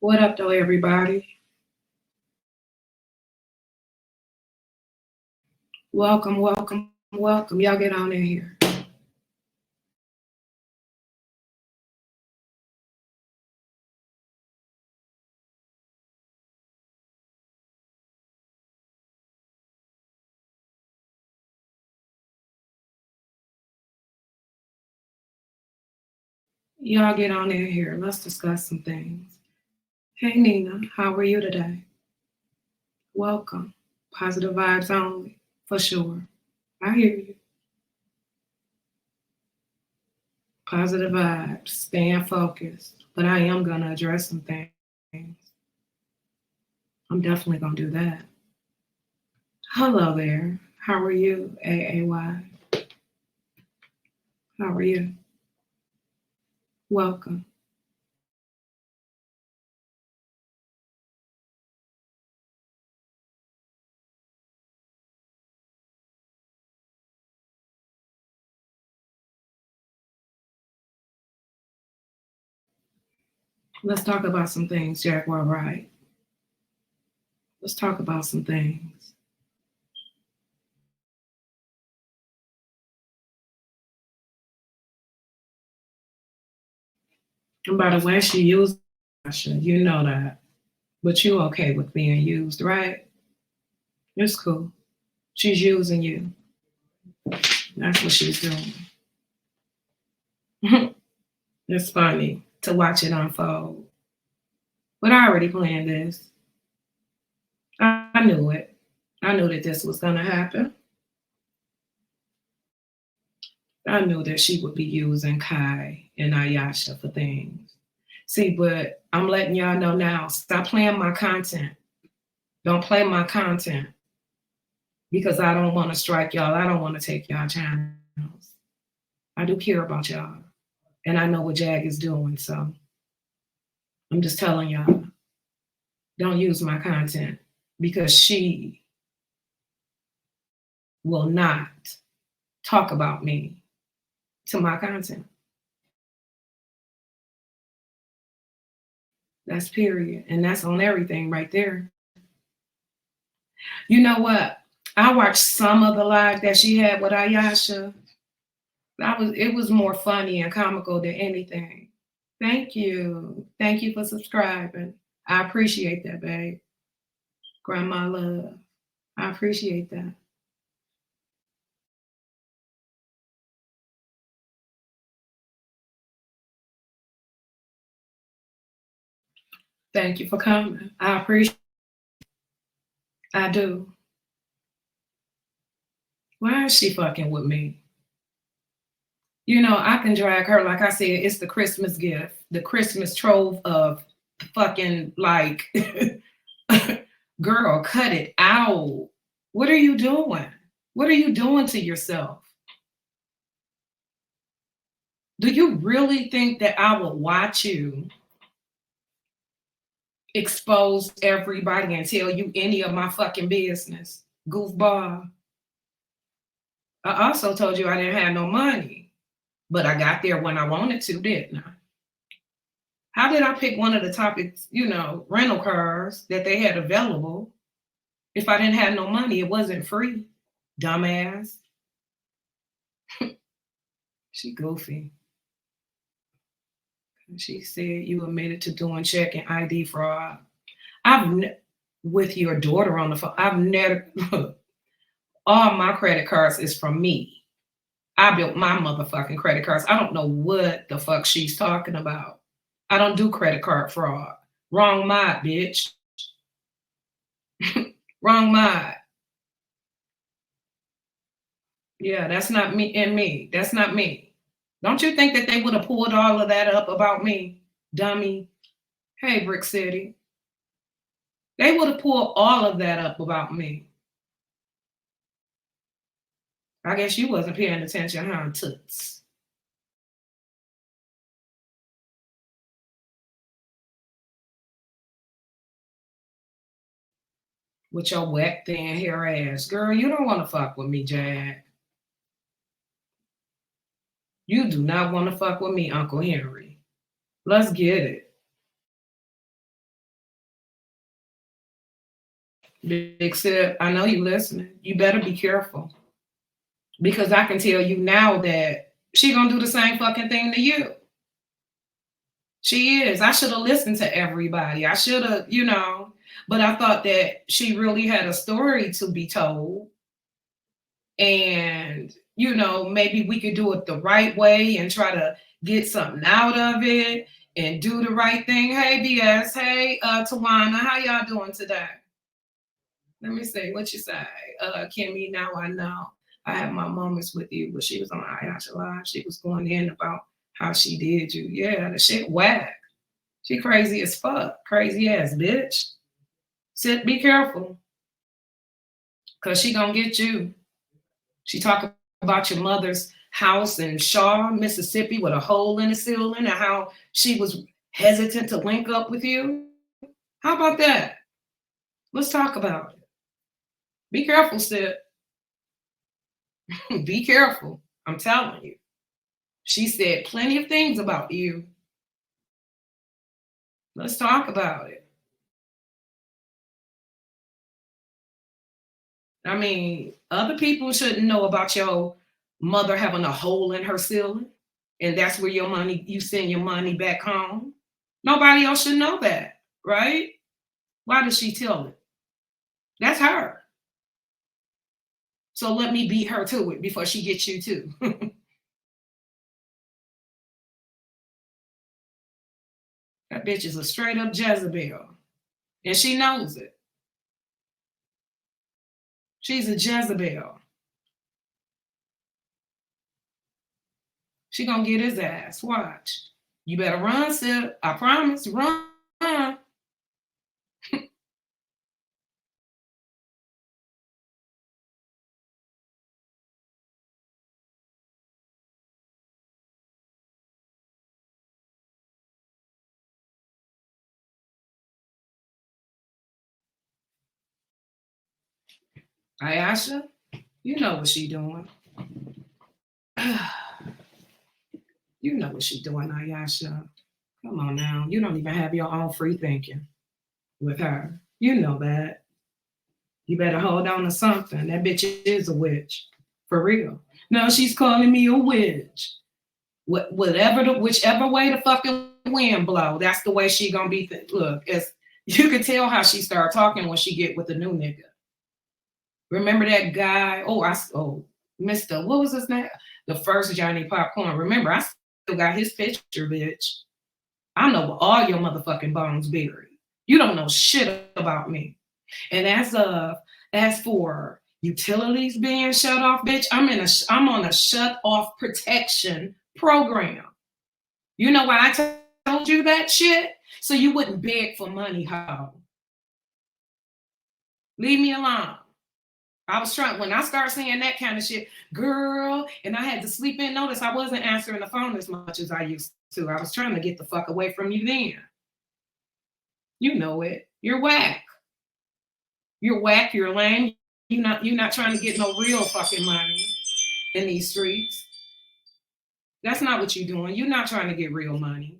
What up, though, everybody? Welcome, welcome, welcome. Y'all get on in here. Y'all get on in here. Let's discuss some things. Hey, Nina, how are you today? Welcome. Positive vibes only, for sure. I hear you. Positive vibes, staying focused. But I am going to address some things. I'm definitely going to do that. Hello there. How are you, AAY? How are you? Welcome. Let's talk about some things, Jaguar Right. Let's talk about some things. And by the way, she used Russia. You know that. But you okay with being used, right? It's cool. She's using you. That's what she's doing. It's funny to watch it unfold. But I already planned this. I knew it. I knew that this was going to happen. I knew that she would be using Kai and Ayasha for things. See, but I'm letting y'all know now, stop playing my content. Don't play my content because I don't want to strike y'all. I don't want to take y'all channels. I do care about y'all. And I know what Jag is doing. So I'm just telling y'all, don't use my content because she will not talk about me to my content. That's period. And that's on everything right there. You know what? I watched some of the live that she had with Ayasha. It was more funny and comical than anything. Thank you. Thank you for subscribing. I appreciate that, babe. Grandma love. I appreciate that. Thank you for coming. I appreciate it. I do. Why is she fucking with me? You know, I can drag her, like I said, it's the Christmas gift, the Christmas trove of fucking like, girl, cut it out. What are you doing? What are you doing to yourself? Do you really think that I would watch you expose everybody and tell you any of my fucking business? Goofball. I also told you I didn't have no money, but I got there when I wanted to, didn't I? How did I pick one of the topics, rental cars that they had available if I didn't have no money? It wasn't free, dumbass. She goofy. She said you admitted to doing check and ID fraud. With your daughter on the phone, I've never, all my credit cards is from me. I built my motherfucking credit cards. I don't know what the fuck she's talking about. I don't do credit card fraud. Wrong mod, bitch. Wrong mod. Yeah, that's not me and me. That's not me. Don't you think that they would have pulled all of that up about me, dummy? Hey, Brick City. They would have pulled all of that up about me. I guess you wasn't paying attention, huh, Toots? With your wet, thin hair ass. Girl, you don't want to fuck with me, Jag. You do not want to fuck with me, Uncle Henry. Let's get it. Big Sip, I know you listening. You better be careful. Because I can tell you now that she gonna do the same fucking thing to you. She is. I should have listened to everybody. I should have, but I thought that she really had a story to be told. And, maybe we could do it the right way and try to get something out of it and do the right thing. Hey, BS. Hey, Tawana, how y'all doing today? Let me see what you say. Kimmie, now I know. I have my moments with you, but she was on Ayasha Live. She was going in about how she did you. Yeah, the shit whack. She crazy as fuck. Crazy ass bitch. Be careful. Cause she gonna get you. She talk about your mother's house in Shaw, Mississippi with a hole in the ceiling and how she was hesitant to link up with you. How about that? Let's talk about it. Be careful, Sid. Be careful. I'm telling you. She said plenty of things about you. Let's talk about it. I mean, other people shouldn't know about your mother having a hole in her ceiling, and that's where you send your money back home. Nobody else should know that, right? Why does she tell it? That's her. So let me beat her to it before she gets you too. That bitch is a straight up Jezebel, and she knows it. She's a Jezebel. She gonna get his ass. Watch. You better run, Sid. I promise. Run. Ayasha, you know what she doing. You know what she doing, Ayasha. Come on now. You don't even have your own free thinking with her. You know that. You better hold on to something. That bitch is a witch. For real. No, she's calling me a witch. Whichever way the fucking wind blow, that's the way she gonna be. Look, you can tell how she start talking when she get with the new nigga. Remember that guy? Mr. What was his name? The first Johnny Popcorn. Remember, I still got his picture, bitch. I know all your motherfucking bones buried. You don't know shit about me. And as for utilities being shut off, bitch, I'm on a shut off protection program. You know why I told you that shit? So you wouldn't beg for money, ho. Leave me alone. I was trying, when I start saying that kind of shit, girl, and I had to sleep in. Notice I wasn't answering the phone as much as I used to. I was trying to get the fuck away from you then. You know it. You're whack. You're whack. You're lame. You're not trying to get no real fucking money in these streets. That's not what you're doing. You're not trying to get real money.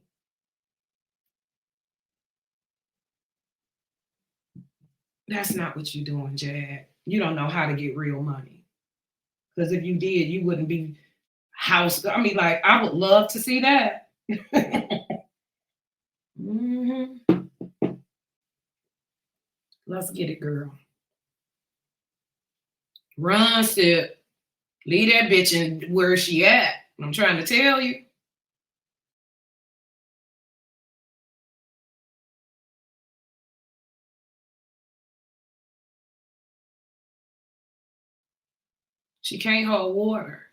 That's not what you're doing, Jad. You don't know how to get real money. Because if you did, you wouldn't be house. I mean, like, I would love to see that. Mm-hmm. Let's get it, girl. Run, Sip. Leave that bitch in where she at. I'm trying to tell you. She can't hold water.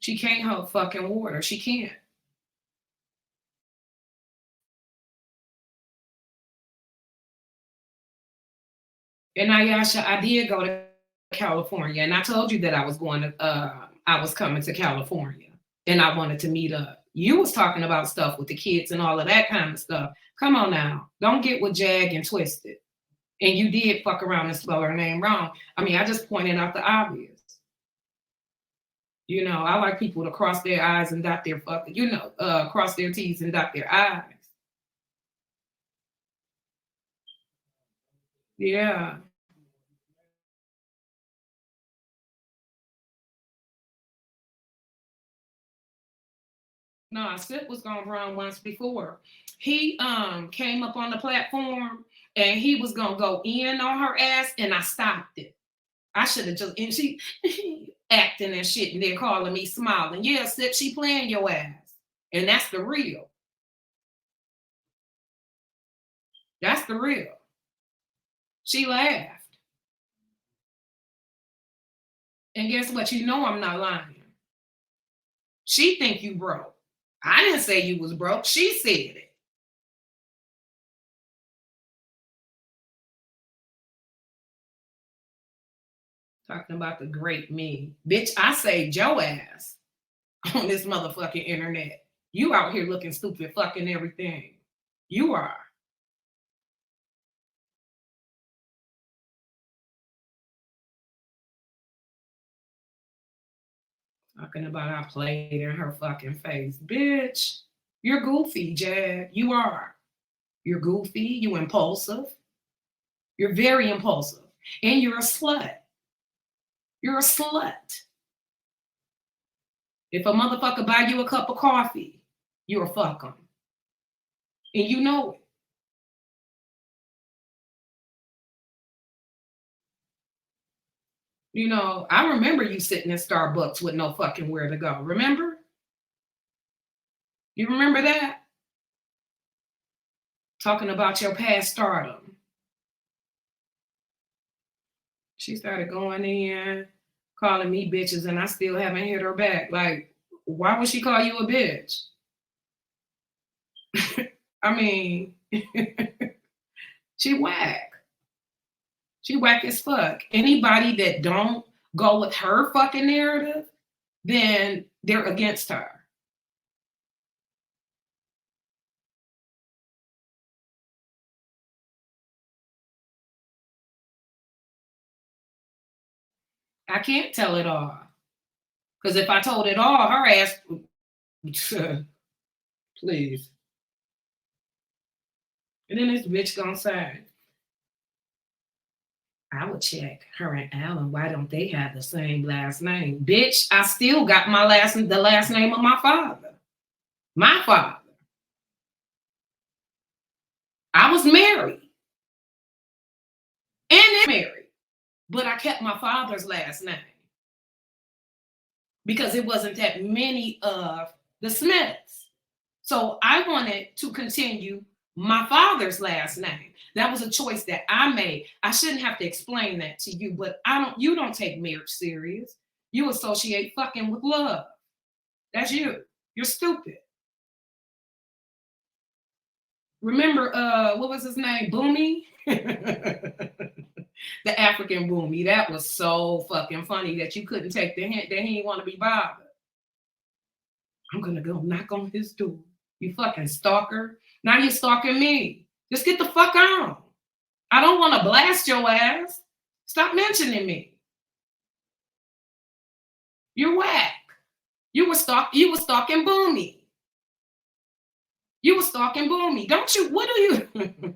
She can't hold fucking water. She can't. And Ayasha, I did go to California, and I told you that I was I was coming to California, and I wanted to meet up. You was talking about stuff with the kids and all of that kind of stuff. Come on now, don't get with Jag and twisted. And you did fuck around and spell her name wrong. I mean, I just pointed out the obvious. I like people to cross their eyes and dot their fucking, cross their T's and dot their I's. Yeah. No, Sip was gonna run once before. He came up on the platform and he was gonna go in on her ass, and I stopped it. I should have just, and she acting and shit, and they're calling me smiling. Yeah, Sip, she playing your ass. And that's the real. That's the real. She laughed. And guess what? You know I'm not lying. She think you broke. I didn't say you was broke. She said it. Talking about the great me. Bitch, I saved your ass on this motherfucking internet. You out here looking stupid fucking everything. You are. Talking about I played in her fucking face. Bitch, you're goofy, Jad. You are. You're goofy. You impulsive. You're very impulsive. And you're a slut. You're a slut. If a motherfucker buy you a cup of coffee, you're a fuck 'em. And you know it. You know, I remember you sitting in Starbucks with no fucking where to go. Remember? You remember that? Talking about your past stardom. She started going in, calling me bitches, and I still haven't hit her back. Like, why would she call you a bitch? I mean, she whack. She whack as fuck. Anybody that don't go with her fucking narrative, then they're against her. I can't tell it all. Because if I told it all, her ass, please. And then this bitch gonna say, I would check her and Alan. Why don't they have the same last name? Bitch, I still got the last name of my father. My father. I was married and married, but I kept my father's last name because it wasn't that many of the Smiths. So I wanted to continue my father's last name. That was a choice that I made. I shouldn't have to explain that to you, but you don't take marriage serious. You associate fucking with love. That's you. You're stupid. Remember, what was his name? Boomy? The African Boomy. That was so fucking funny that you couldn't take the hint that he didn't want to be bothered. I'm gonna go knock on his door. You fucking stalker. Now you're stalking me. Just get the fuck on. I don't want to blast your ass. Stop mentioning me. You're whack. You were stalking Boomy. You were stalking Boomy. Don't you? What do you?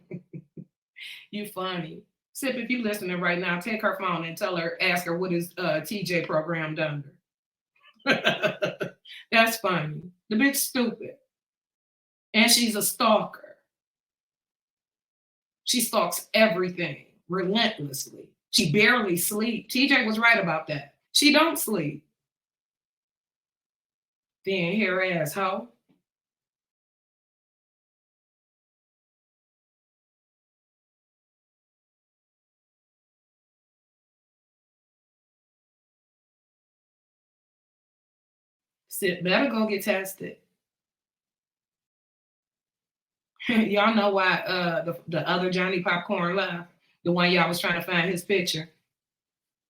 You funny. Sip, if you listening right now, take her phone and ask her what is TJ programmed under. That's funny. The bitch stupid. And she's a stalker. She stalks everything relentlessly. She barely sleeps. TJ was right about that. She don't sleep. Then hair ass hoe. Sip, better go get tested. Y'all know why the other Johnny Popcorn left? The one y'all was trying to find his picture.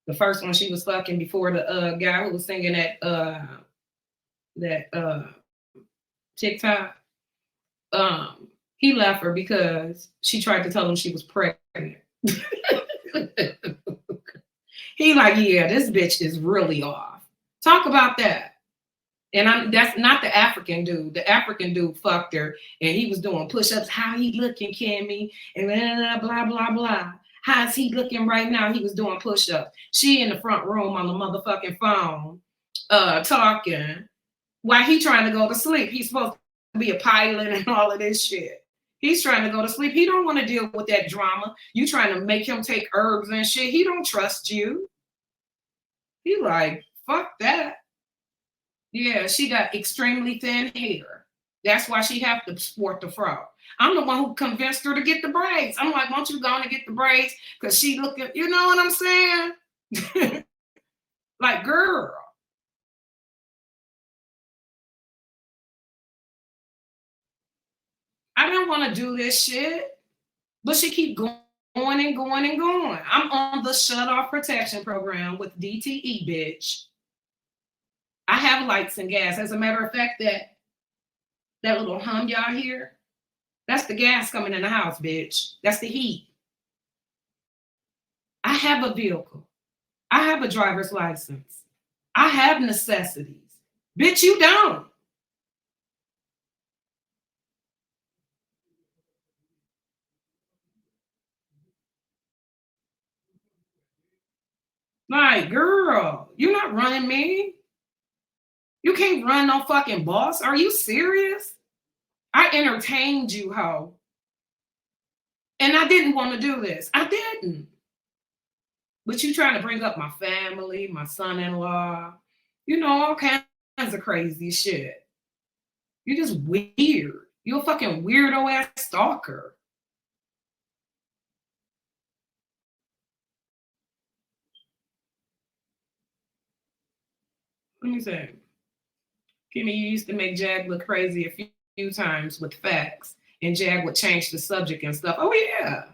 The first one she was fucking before the guy who was singing that TikTok. He left her because she tried to tell him she was pregnant. He like, yeah, this bitch is really off. Talk about that. And that's not the African dude. The African dude fucked her and he was doing push-ups. How he looking, Kimmie? And blah, blah, blah, blah. How's he looking right now? He was doing push-ups. She in the front room on the motherfucking phone, talking while he trying to go to sleep. He's supposed to be a pilot and all of this shit. He's trying to go to sleep. He don't want to deal with that drama. You trying to make him take herbs and shit. He don't trust you. He like, fuck that. Yeah, she got extremely thin hair. That's why she have to sport the fro. I'm the one who convinced her to get the braids. I'm like, won't you go and get the braids? Because she looking, you know what I'm saying? Like, girl. I don't want to do this shit. But she keep going and going and going. I'm on the shut-off protection program with DTE, bitch. I have lights and gas. As a matter of fact, that little hum y'all hear, that's the gas coming in the house, bitch. That's the heat. I have a vehicle. I have a driver's license. I have necessities. Bitch, you don't. Like, girl, you're not running me. You can't run no fucking boss. Are you serious? I entertained you, ho. And I didn't want to do this. I didn't. But you trying to bring up my family, my son-in-law, you know, all kinds of crazy shit. You're just weird. You're a fucking weirdo ass stalker. Let me say, Kimmie, you used to make Jag look crazy a few times with facts, and Jag would change the subject and stuff. Oh yeah.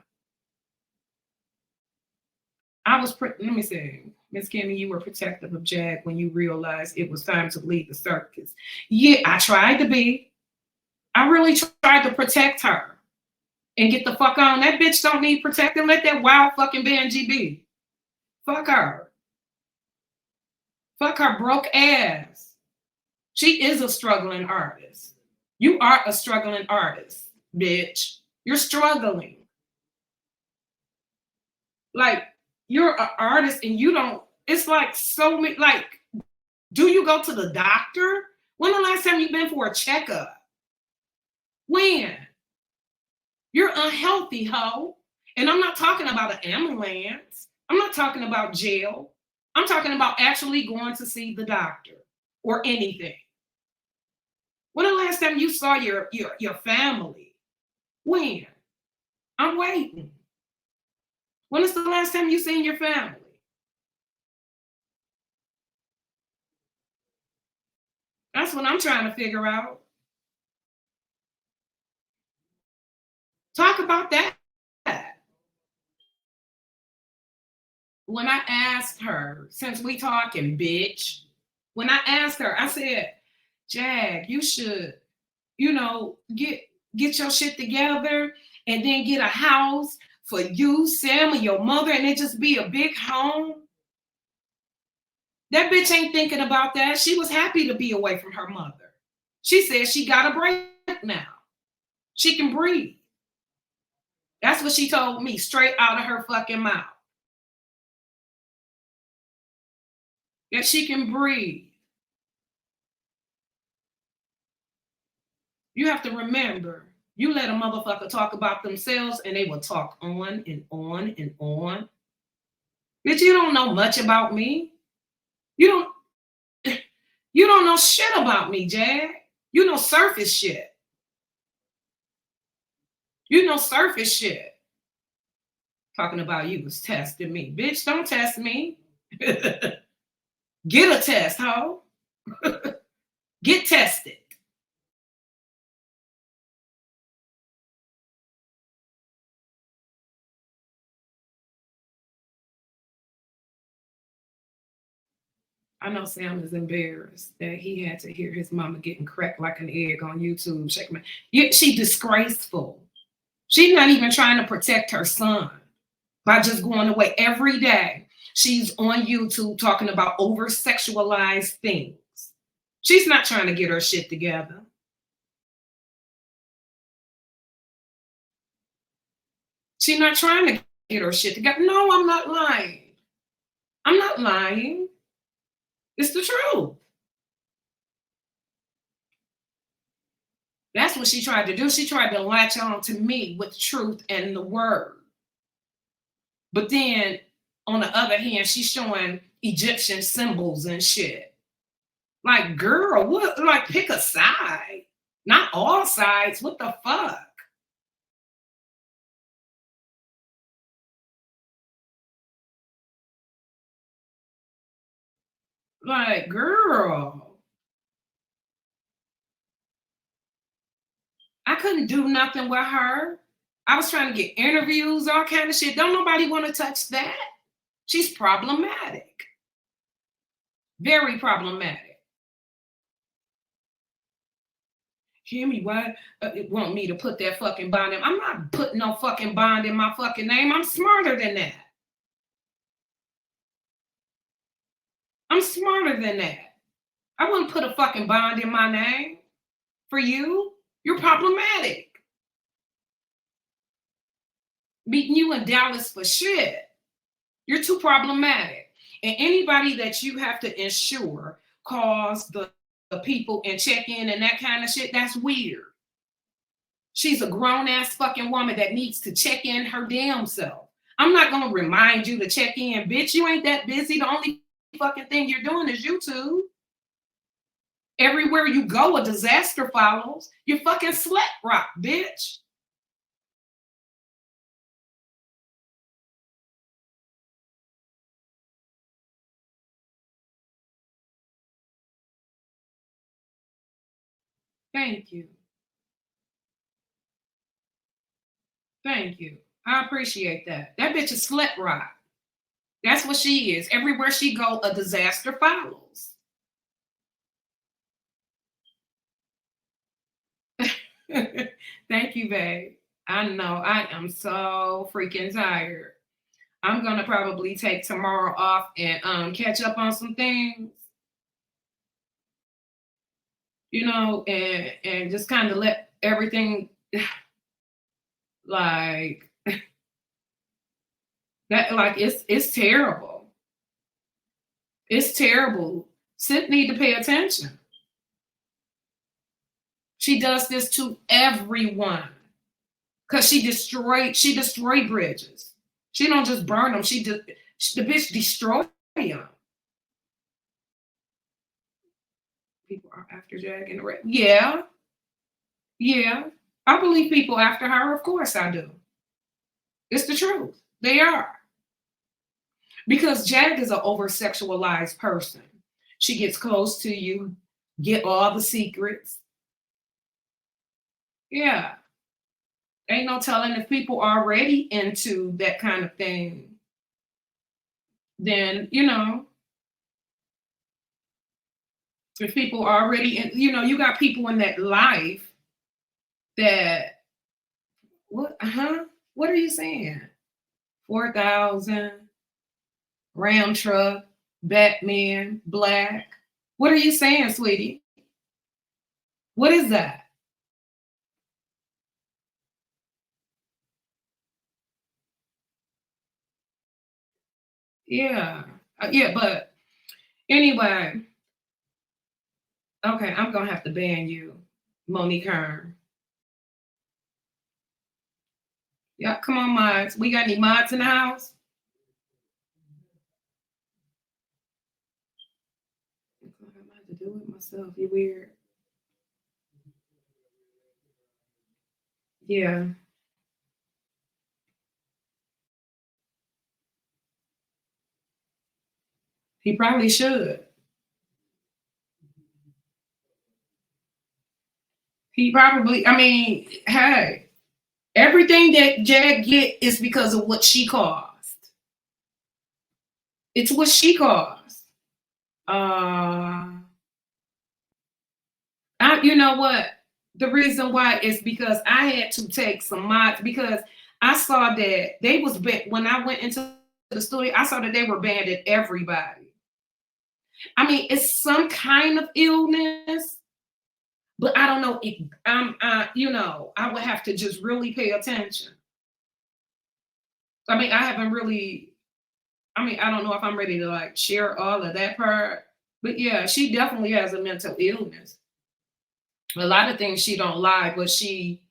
Let me say, Miss Kimmie, you were protective of Jag when you realized it was time to leave the circus. Yeah, I tried to be. I really tried to protect her and get the fuck on. That bitch don't need protecting. Let that wild fucking Benji be. Fuck her. Fuck her broke ass. She is a struggling artist. You are a struggling artist, bitch. You're struggling. Like, you're an artist and you don't, it's like so many, like, do you go to the doctor? When the last time you've been for a checkup? When? You're unhealthy, ho. And I'm not talking about an ambulance. I'm not talking about jail. I'm talking about actually going to see the doctor or anything. When the last time you saw your family? When? I'm waiting. When is the last time you seen your family? That's what I'm trying to figure out. Talk about that. When I asked her, since we talking, bitch, when I asked her, I said, Jag, you should, you know, get your shit together and then get a house for you, Sam, and your mother, and it just be a big home. That bitch ain't thinking about that. She was happy to be away from her mother. She said she got a break now. She can breathe. That's what she told me, straight out of her fucking mouth. That she can breathe. You have to remember, you let a motherfucker talk about themselves and they will talk on and on and on. Bitch, you don't know much about me. You don't know shit about me, Jag. You know surface shit. You know surface shit. Talking about you was testing me. Bitch, don't test me. Get a test, ho. Get tested. I know Sam is embarrassed that he had to hear his mama getting cracked like an egg on YouTube. She disgraceful. She's not even trying to protect her son by just going away every day. She's on YouTube talking about over sexualized things. She's not trying to get her shit together. She's not trying to get her shit together. No, I'm not lying. I'm not lying. It's the truth. That's what she tried to do. She tried to latch on to me with truth and the word. But then, on the other hand, she's showing Egyptian symbols and shit. Like, girl, what? Like, pick a side. Not all sides. What the fuck? Like, girl, I couldn't do nothing with her. I was trying to get interviews, all kind of shit. Don't nobody want to touch that. She's problematic. Very problematic. Kimmie, why want me to put that fucking bond in? I'm not putting no fucking bond in my fucking name. I'm smarter than that. I'm smarter than that. I wouldn't put a fucking bond in my name for you. You're problematic. Meeting you in Dallas for shit. You're too problematic. And anybody that you have to insure calls the people and check in and that kind of shit, that's weird. She's a grown ass fucking woman that needs to check in her damn self. I'm not gonna remind you to check in, bitch. You ain't that busy. The only fucking thing you're doing is YouTube. Everywhere you go, a disaster follows. You fucking slut rock, bitch. Thank you. Thank you. I appreciate that. That bitch is slut rock. That's what she is. Everywhere she go, a disaster follows. Thank you, babe. I know I am so freaking tired. I'm gonna probably take tomorrow off and catch up on some things, and just kind of let everything like that. Like it's terrible. It's terrible. Sid need to pay attention. She does this to everyone because she destroyed bridges. She don't just burn them. The bitch destroy them. People are after Jag and the rest. Yeah, yeah. I believe people after her. Of course I do. It's the truth. They are. Because Jag is an over sexualized person. She gets close to you, get all the secrets. Yeah. Ain't no telling if people are already into that kind of thing, then, if people are already in, you got people in that life that, what are you saying? 4,000, Ram truck, Batman, black. What are you saying, sweetie? What is that? Yeah. Yeah, but anyway, okay, I'm gonna have to ban you, Monique Hearn. Yeah, come on, mods. We got any mods in the house? I'm gonna have to do it myself. You weird. Yeah. He probably should. He probably, I mean, hey, everything that Jag get is because of what she caused. It's what she caused. You know what? The reason why is because I had to take some mods because I saw that they was when I went into the studio, I saw that they were banning everybody. I mean, it's some kind of illness, but I don't know if I would have to just really pay attention. I mean, I haven't really. I mean, I don't know if I'm ready to like share all of that part, but yeah, she definitely has a mental illness. A lot of things she don't lie, but she,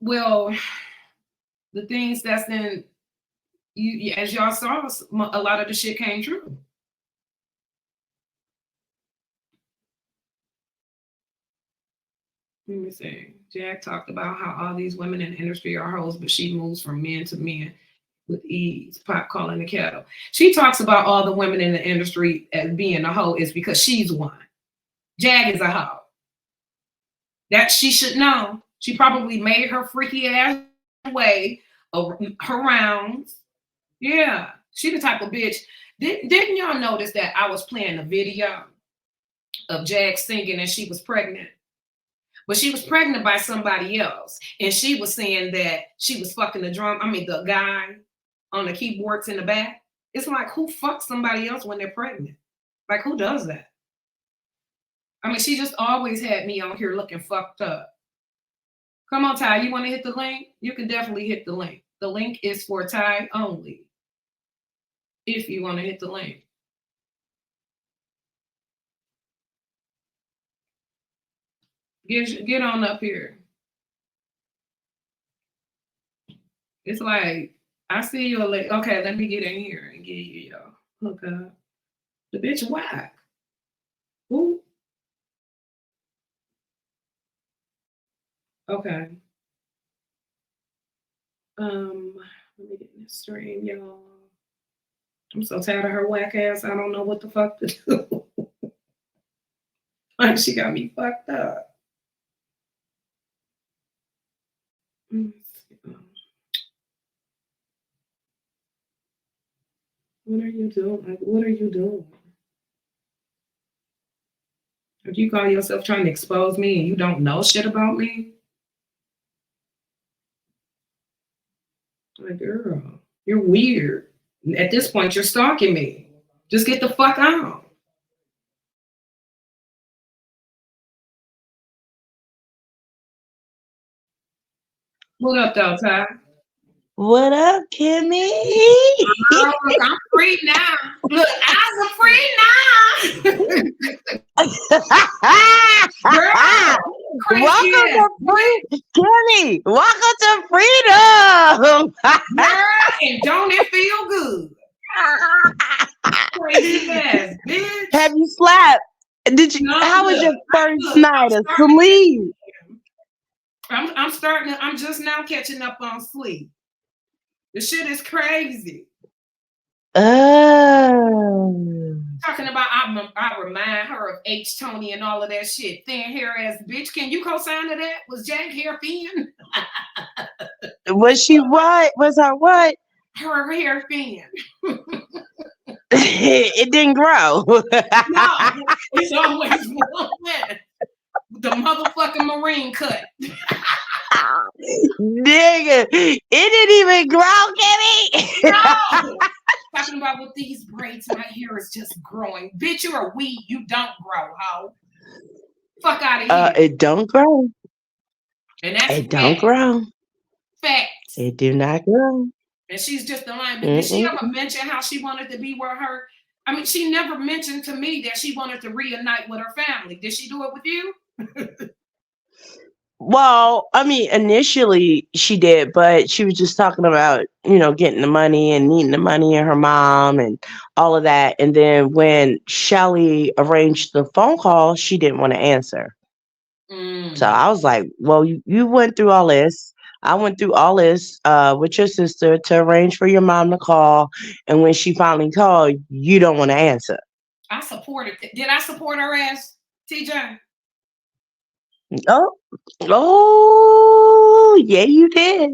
well, the things that's in you, as y'all saw, a lot of the shit came true. Let me see. Jack talked about how all these women in the industry are hoes, but she moves from men to men with ease. Pop calling the kettle. She talks about all the women in the industry as being a hoe is because she's one. Jag is a hoe. That she should know. She probably made her freaky ass way of her rounds. Yeah, she the type of bitch. Didn't y'all notice that I was playing a video of Jag singing and she was pregnant? But she was pregnant by somebody else. And she was saying that she was fucking the guy on the keyboards in the back. It's like, who fucks somebody else when they're pregnant? Like, who does that? I mean, she just always had me on here looking fucked up. Come on, Ty, you want to hit the link? You can definitely hit the link. The link is for Ty only. If you want to hit the link. Get on up here. It's like, I see you. Okay, let me get in here and get you, y'all. Hook up. The bitch whack. Who? Okay. Let me get in the stream, y'all. I'm so tired of her whack ass. I don't know what the fuck to do. Like, she got me fucked up. What are you doing? Like, what are you doing? If you call yourself trying to expose me and you don't know shit about me, like, girl, you're weird. At this point, you're stalking me. Just get the fuck out. What up, though, Ty? What up, Kimmie? Oh, look, I'm free now. Look, I'm free now. Girl, Welcome crazy to Kimmie. Welcome to freedom. girl, and don't it feel good? Crazy ass bitch. Have you slept? Did you? No, How was your first look, night of sleep? I'm just now catching up on sleep. The shit is crazy. Oh. Talking about I remind her of H. Tony and all of that shit. Thin hair ass bitch. Can you co-sign to that? Was Jack hair thin? Was she what? Was her what? Her hair thin. It didn't grow. No, it's always one. The motherfucking marine cut. Nigga, it didn't even grow, Kimmie. No. Talking about with these braids, my hair is just growing. Bitch, you're a weed. You don't grow, ho. Fuck out of here. It don't grow. And that's It don't grow. facts. It do not grow. And she's just the line. But did she ever mention how she wanted to be with her? I mean, she never mentioned to me that she wanted to reunite with her family. Did she do it with you? Well, I mean, initially she did, but she was just talking about, getting the money and needing the money and her mom and all of that. And then when Shelly arranged the phone call, she didn't want to answer. So I was like, well, you went through all this. I went through all this with your sister to arrange for your mom to call. And when she finally called, you don't want to answer. I supported it. Did I support her ass, TJ? Oh, yeah, you did.